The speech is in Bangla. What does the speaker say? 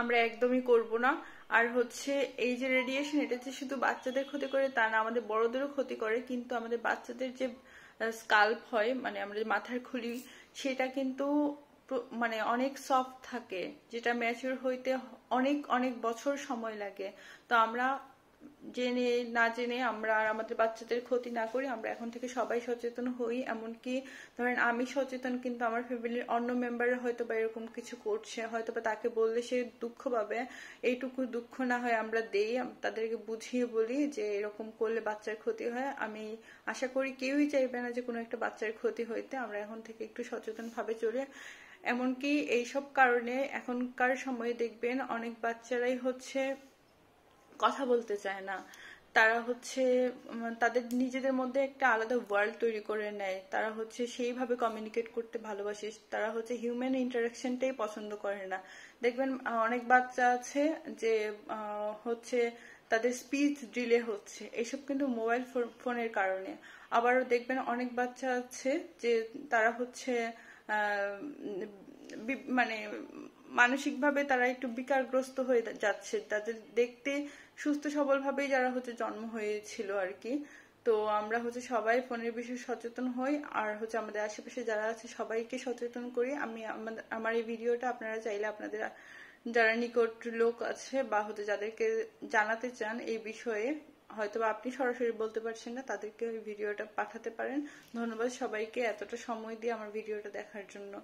আমরা একদমই করব না। আর হচ্ছে এই যে রেডিয়েশন, এটা যে শুধু বাচ্চাদের ক্ষতি করে তা না, আমাদের বড়দেরও ক্ষতি করে। কিন্তু আমাদের বাচ্চাদের যে স্কাল্প হয়, মানে আমাদের মাথার খুলি, সেটা কিন্তু মানে অনেক সফট থাকে, যেটা ম্যাচিউর হইতে অনেক অনেক বছর সময় লাগে। তো আমরা জেনে না জেনে আমরা আর আমাদের বাচ্চাদের ক্ষতি না করি, আমরা এখন থেকে সবাই সচেতন হই। এমনকি ধরেন আমি সচেতন, কিন্তু আমার ফ্যামিলির অন্য মেম্বাররা হয়তো বা এরকম কিছু করছে, হয়তো বা তাকে বললে সে দুঃখ পাবে, এইটুকু দুঃখ না হয় আমরা দেই, তাদেরকে বুঝিয়ে বলি যে এরকম করলে বাচ্চার ক্ষতি হয়। আমি আশা করি কেউই চাইবে না যে কোনো একটা বাচ্চার ক্ষতি হইতে। আমরা এখন থেকে একটু সচেতন ভাবে চলে। এমনকি এইসব কারণে এখনকার সময়ে দেখবেন অনেক বাচ্চারাই হচ্ছে কথা বলতে চায় না। তারা হচ্ছে তাদের নিজেদের মধ্যে একটা আলাদা ওয়ার্ল্ড তৈরি করে নেয়। তারা হচ্ছে সেইভাবে কমিউনিকেট করতে ভালোবাসে, তারা হচ্ছে হিউম্যান ইন্টারাকশনটাই পছন্দ করে না। দেখবেন অনেক বাচ্চা আছে যে হচ্ছে তাদের স্পিচ ডিলে হচ্ছে, এসব কিন্তু মোবাইল ফোনের কারণে। আবারও দেখবেন অনেক বাচ্চা আছে যে তারা হচ্ছে মানে মানসিকভাবে তারা একটু বিকারগ্রস্ত হয়ে যাচ্ছে, তাদের দেখতে সুস্থ সবল ভাবেই যারা হচ্ছে জন্ম হয়েছিল আর কি। তো আমরা হচ্ছে সবাই ফোনের বিষয়ে সচেতন হই, আর হচ্ছে আমাদের আশেপাশে যারা আছে সবাইকে সচেতন করি। আমি আমার এই ভিডিওটা আপনারা চাইলে আপনাদের যারা নিকট লোক আছে বা হচ্ছে যাদেরকে জানাতে চান এই বিষয়ে, হয়তো বা আপনি সরাসরি বলতে পারছেন না, তাদেরকে ওই ভিডিওটা পাঠাতে পারেন। ধন্যবাদ সবাইকে এতটা সময় দিয়ে আমার ভিডিওটা দেখার জন্য।